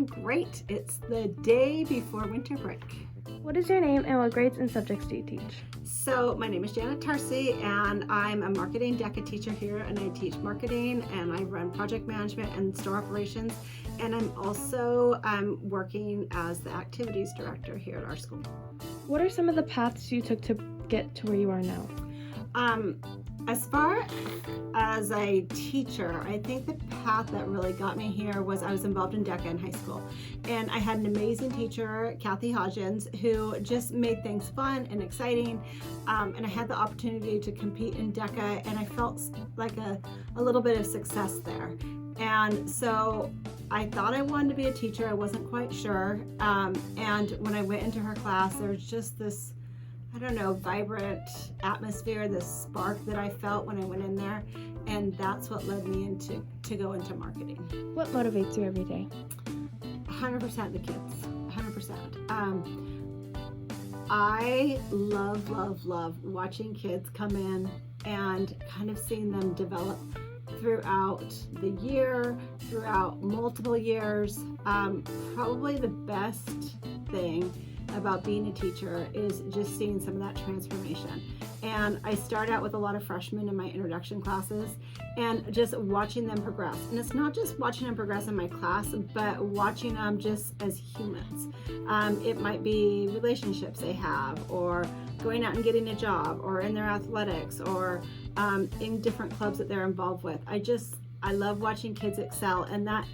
doing great. It's the day before winter break. What is your name and what grades and subjects do you teach? So my name is Tarsi and I'm a marketing DECA teacher here, and I teach marketing and I run project management and store operations, and I'm also working as the activities director here at our school. What are some of the paths you took to get to where you are now? As far as a teacher, I think the path that really got me here was I was involved in DECA in high school. And I had an amazing teacher, Kathy Hodgins, who just made things fun and exciting. And I had the opportunity to compete in DECA, and I felt like a little bit of success there. And so I thought I wanted to be a teacher. I wasn't quite sure. And when I went into her class, there was just this, I don't know, vibrant atmosphere, this spark that I felt when I went in there, and that's what led me to go into marketing. What motivates you every day? 100% the kids, 100%. I love watching kids come in and kind of seeing them develop throughout the year, throughout multiple years. Probably the best thing about being a teacher is just seeing some of that transformation. And I start out with a lot of freshmen in my introduction classes and just watching them progress. And it's not just watching them progress in my class, but watching them just as humans. It might be relationships they have, or going out and getting a job, or in their athletics, or in different clubs that they're involved with. I love watching kids excel, and that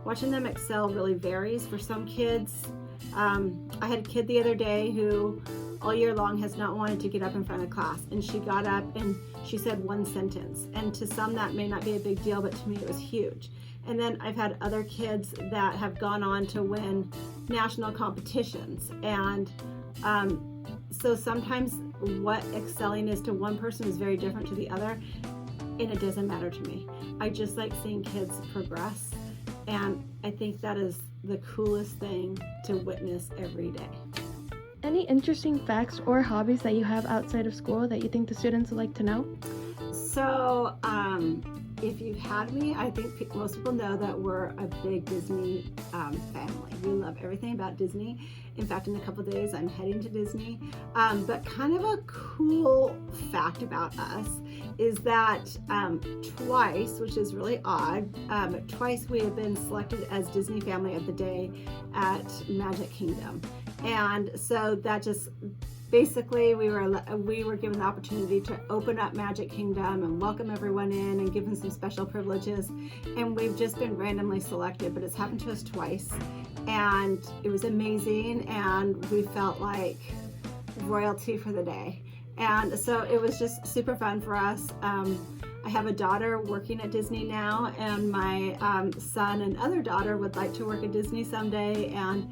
watching them excel really varies. For some kids, I had a kid the other day who all year long has not wanted to get up in front of class, and she got up and she said one sentence, and to some that may not be a big deal, but to me it was huge. And then I've had other kids that have gone on to win national competitions, and so sometimes what excelling is to one person is very different to the other, and it doesn't matter to me. I just like seeing kids progress, and I think that is the coolest thing to witness every day. Any interesting facts or hobbies that you have outside of school that you think the students would like to know? So, if you've had me, I think most people know that we're a big Disney family. We love everything about Disney. In fact, in a couple days, I'm heading to Disney. But kind of a cool fact about us is that twice, which is really odd, twice we have been selected as Disney Family of the Day at Magic Kingdom. And so that just basically we were given the opportunity to open up Magic Kingdom and welcome everyone in and give them some special privileges, and we've just been randomly selected, but it's happened to us twice, and it was amazing, and we felt like royalty for the day. And so it was just super fun for us. I have a daughter working at Disney now, and my son and other daughter would like to work at Disney someday, and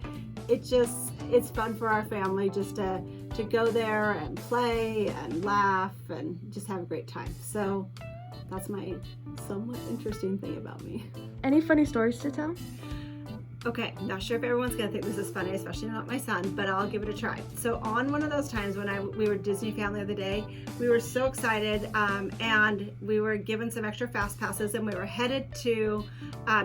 it's fun for our family just to go there and play and laugh and just have a great time. So that's my somewhat interesting thing about me. Any funny stories to tell? Okay, not sure if everyone's gonna think this is funny, especially not my son, but I'll give it a try. So on one of those times when we were Disney Family of the Day, we were so excited, and we were given some extra fast passes, and we were headed to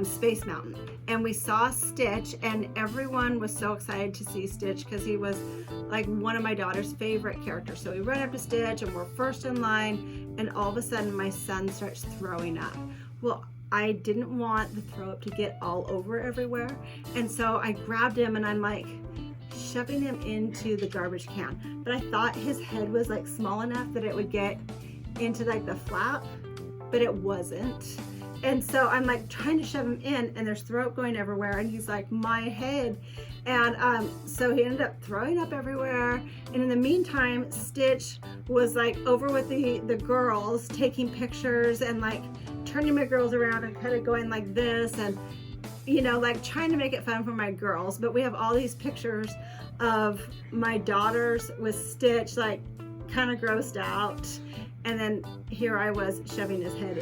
Space Mountain, and we saw Stitch, and everyone was so excited to see Stitch because he was like one of my daughter's favorite characters. So we run up to Stitch, and we're first in line, and all of a sudden my son starts throwing up. Well, I didn't want the throw up to get all over everywhere, and so I grabbed him and I'm like shoving him into the garbage can, but I thought his head was like small enough that it would get into like the flap, but it wasn't. And so I'm like trying to shove him in, and there's throw up going everywhere, and he's like, my head. And so he ended up throwing up everywhere, and in the meantime Stitch was like over with the girls taking pictures and like turning my girls around and kind of going like this, and like trying to make it fun for my girls. But we have all these pictures of my daughters with Stitch like kind of grossed out, and then here I was shoving his head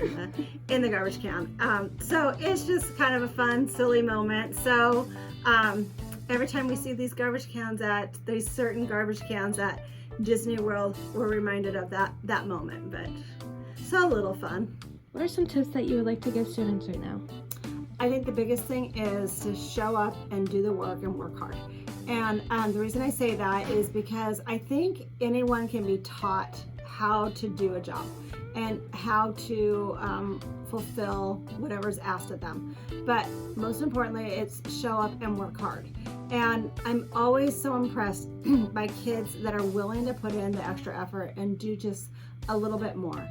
in the garbage can. So it's just kind of a fun, silly moment. So every time we see these certain garbage cans at Disney World, we're reminded of that moment. But so a little fun. What are some tips that you would like to give students right now? I think the biggest thing is to show up and do the work and work hard. And the reason I say that is because I think anyone can be taught how to do a job and how to fulfill whatever's asked of them. But most importantly, it's show up and work hard. And I'm always so impressed by kids that are willing to put in the extra effort and do just a little bit more.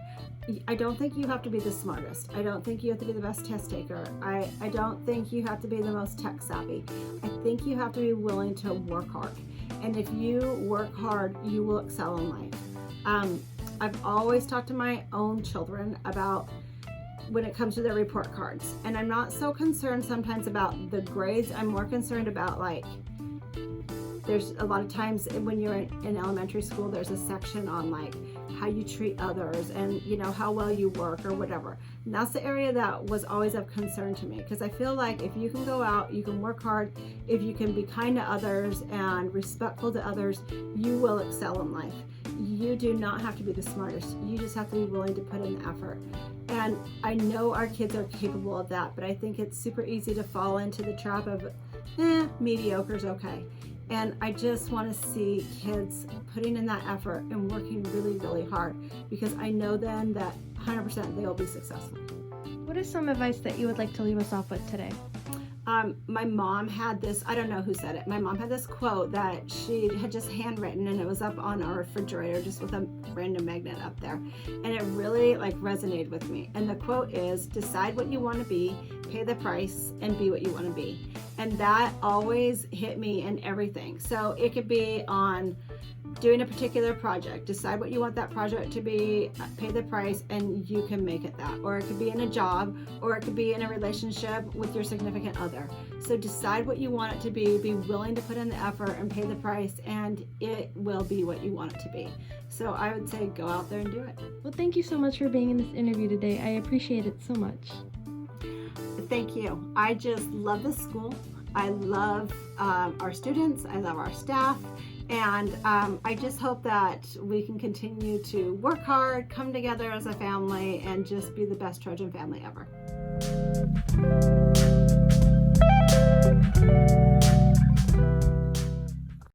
I don't think you have to be the smartest. I don't think you have to be the best test taker. I don't think you have to be the most tech savvy. I think you have to be willing to work hard. And if you work hard, you will excel in life. I've always talked to my own children about when it comes to their report cards. And I'm not so concerned sometimes about the grades. I'm more concerned about, like, there's a lot of times when you're in elementary school, there's a section on like how you treat others and, you know, how well you work or whatever. And that's the area that was always of concern to me, because I feel like if you can go out, you can work hard, if you can be kind to others and respectful to others, you will excel in life. You do not have to be the smartest. You just have to be willing to put in the effort. And I know our kids are capable of that, but I think it's super easy to fall into the trap of, mediocre's okay. And I just want to see kids putting in that effort and working really, really hard, because I know then that 100% they will be successful. What is some advice that you would like to leave us off with today? My mom had this, I don't know who said it, my mom had this quote that she had just handwritten, and it was up on our refrigerator just with a random magnet up there, and it really like resonated with me. And the quote is, decide what you want to be, pay the price, and be what you want to be. And that always hit me in everything. So it could be on doing a particular project. Decide what you want that project to be, pay the price, and you can make it that. Or it could be in a job, or it could be in a relationship with your significant other. So decide what you want it to be willing to put in the effort and pay the price, and it will be what you want it to be. So I would say go out there and do it. Well, thank you so much for being in this interview today. I appreciate it so much. Thank you. I just love this school. I love our students. I love our staff. And I just hope that we can continue to work hard, come together as a family, and just be the best Trojan family ever.